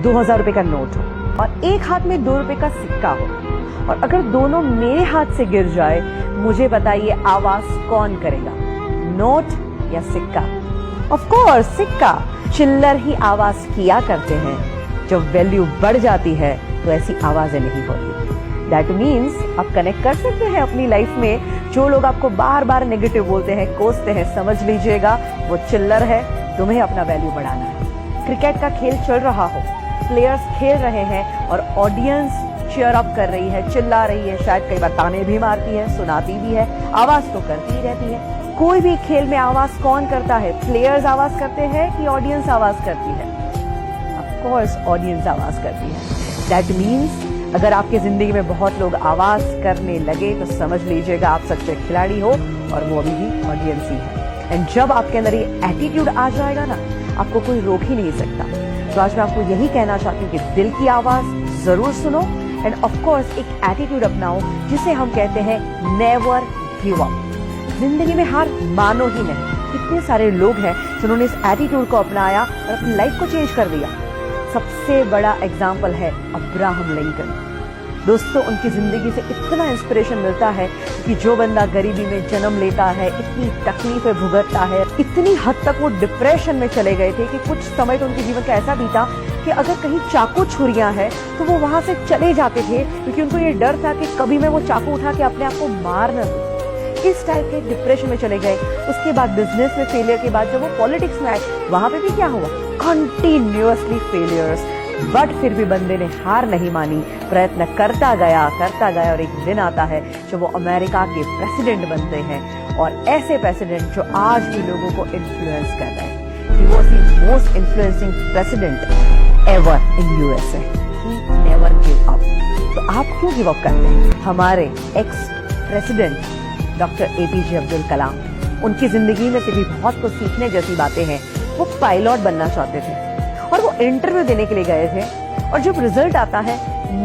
2000 रुपए का नोट हो और एक हाथ में 2 रुपए का सिक्का हो, और अगर दोनों मेरे हाथ से गिर जाए, मुझे बताइए आवाज कौन करेगा, नोट या सिक्का? ऑफ कोर्स सिक्का। चिल्लर ही आवाज किया करते हैं। जब वैल्यू बढ़ जाती है तो ऐसी आवाजें नहीं होती। दैट मीन्स आप कनेक्ट कर सकते हैं अपनी लाइफ में। जो लोग आपको बार बार नेगेटिव बोलते हैं, कोसते हैं, समझ लीजिएगा वो चिल्लर है। तुम्हें अपना वैल्यू बढ़ाना है। क्रिकेट का खेल चल रहा हो, प्लेयर्स खेल रहे हैं और ऑडियंस चीयर अप कर रही है, चिल्ला रही है, शायद कई बार ताने भी मारती है, सुनाती भी है, आवाज तो करती ही रहती है। कोई भी खेल में आवाज कौन करता है? प्लेयर्स आवाज करते हैं कि ऑडियंस आवाज करती है? ऑफ कोर्स ऑडियंस आवाज करती है। दैट मीन्स अगर आपकी जिंदगी में बहुत लोग आवाज करने लगे तो समझ लीजिएगा आप सच्चे खिलाड़ी हो और वो अभी भी ऑडियंस ही है। एंड जब आपके अंदर ये एटीट्यूड आ जाएगा ना, आपको कोई रोक ही नहीं सकता। तो आज मैं आपको यही कहना चाहती हूँ कि दिल की आवाज जरूर सुनो एंड ऑफ कोर्स एक एटीट्यूड अपनाओ जिसे हम कहते हैं नेवर गिव अप। जिंदगी में हार मानो ही नहीं। कितने सारे लोग हैं जिन्होंने इस एटीट्यूड को अपनाया और अपनी लाइफ को चेंज कर दिया। सबसे बड़ा एग्जाम्पल है अब्राहम लिंकन। दोस्तों, उनकी जिंदगी से इतना इंस्पिरेशन मिलता है कि जो बंदा गरीबी में जन्म लेता है, इतनी तकलीफें भुगतता है, इतनी हद तक वो डिप्रेशन में चले गए थे कि कुछ समय तो उनके जीवन का ऐसा बीता कि अगर कहीं चाकू छुरियां हैं तो वो वहां से चले जाते थे, क्योंकि उनको ये डर था कि कभी मैं वो चाकू उठा के अपने आप को मार न दूं। इस टाइप के डिप्रेशन में चले गए। उसके बाद बिजनेस में फेलियर के बाद जब वो पॉलिटिक्स में आए, वहां पे भी क्या हुआ? Continuously failures. बट फिर भी बंदे ने हार नहीं मानी, प्रयत्न करता गया और एक दिन आता है जब वो अमेरिका के प्रेसिडेंट बनते हैं, और ऐसे प्रेसिडेंट जो आज भी लोगों को इन्फ्लुएंस कर रहे हैं। He was the most influencing president ever in USA. He never give up. तो आप क्यों गिव अप करते हैं? हमारे ex president doctor APJ Abdul Kalam, उनकी जिंदगी में से भी बहुत कुछ सीखने जैसी बातें हैं। वो पायलट बनना चाहते थे और वो इंटरव्यू देने के लिए गए थे, और जब रिजल्ट आता है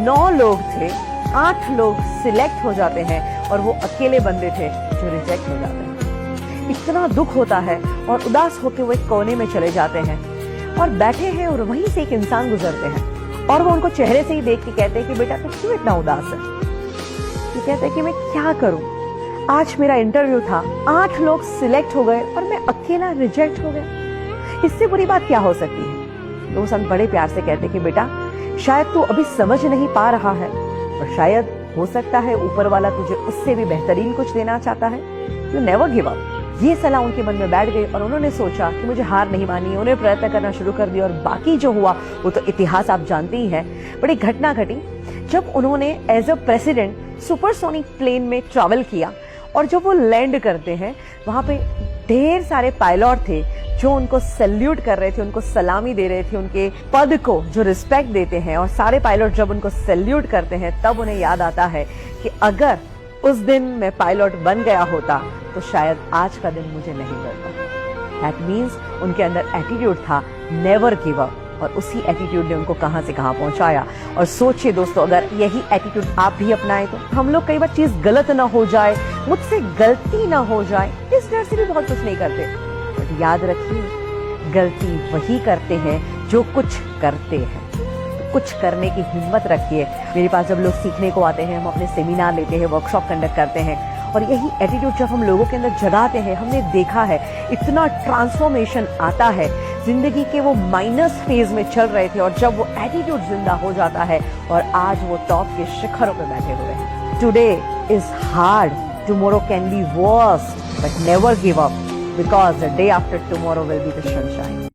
9 लोग थे, 8 लोग सिलेक्ट हो जाते हैं और वो अकेले बंदे थे जो रिजेक्ट हो जाते हैं। इतना दुख होता है और उदास होकर वो एक कोने में चले जाते हैं और बैठे हैं, और वहीं से एक इंसान गुजरते हैं और वो उनको चेहरे से ही देख के कहते हैं कि बेटा तू क्यों इतना उदास है? ये कहते हैं कि मैं क्या करूं, आज मेरा इंटरव्यू था, 8 लोग सिलेक्ट हो गए और मैं अकेला रिजेक्ट हो गया। इससे बुरी बात क्या हो सकती है? तो संत बड़े प्यार से कहते कि बेटा शायद तू अभी समझ नहीं पा रहा है, और शायद हो सकता है ऊपर वाला तुझे उससे भी बेहतरीन कुछ देना चाहता है। You never give up. ये सलाह उनके मन में बैठ गई और उन्होंने सोचा कि मुझे हार नहीं मानी। उन्हें प्रयत्न करना शुरू कर दिया और बाकी जो हुआ वो तो इतिहास आप जानते ही हैं। बड़ी घटना घटी जब उन्होंने as a president supersonic plane में ट्रैवल किया, और जब वो लैंड करते हैं वहां पे ढेर सारे पायलट थे जो उनको सैल्यूट कर रहे थे, उनको सलामी दे रहे थे, उनके पद को जो रिस्पेक्ट देते हैं। और सारे पायलट जब उनको सैल्यूट करते हैं तब उन्हें याद आता है कि अगर उस दिन मैं पायलट बन गया होता तो शायद आज का दिन मुझे नहीं मिलता। दैट मीन्स उनके अंदर एटीट्यूड था नेवर गिव अप, और उसी एटीट्यूड ने उनको कहां से कहां पहुंचाया। और सोचिए दोस्तों, अगर यही एटीट्यूड आप भी अपनाएं तो हम लोग कई बार चीज गलत ना हो जाए, मुझसे गलती ना हो जाए, इस डर से भी बहुत कुछ नहीं करते। बट याद रखिए, गलती वही करते हैं जो कुछ करते हैं। तो कुछ करने की हिम्मत रखिए। मेरे पास जब लोग सीखने को आते हैं, हम अपने सेमिनार लेते हैं, वर्कशॉप कंडक्ट करते हैं, और यही एटीट्यूड जब हम लोगों के अंदर जगाते हैं, हमने देखा है इतना ट्रांसफॉर्मेशन आता है। जिंदगी के वो माइनस फेज में चल रहे थे और जब वो एटीट्यूड जिंदा हो जाता है और आज वो टॉप के शिखरों पे बैठे हुए हैं। Today is hard, tomorrow can be worst, but never give up, because the day after tomorrow will be the sunshine.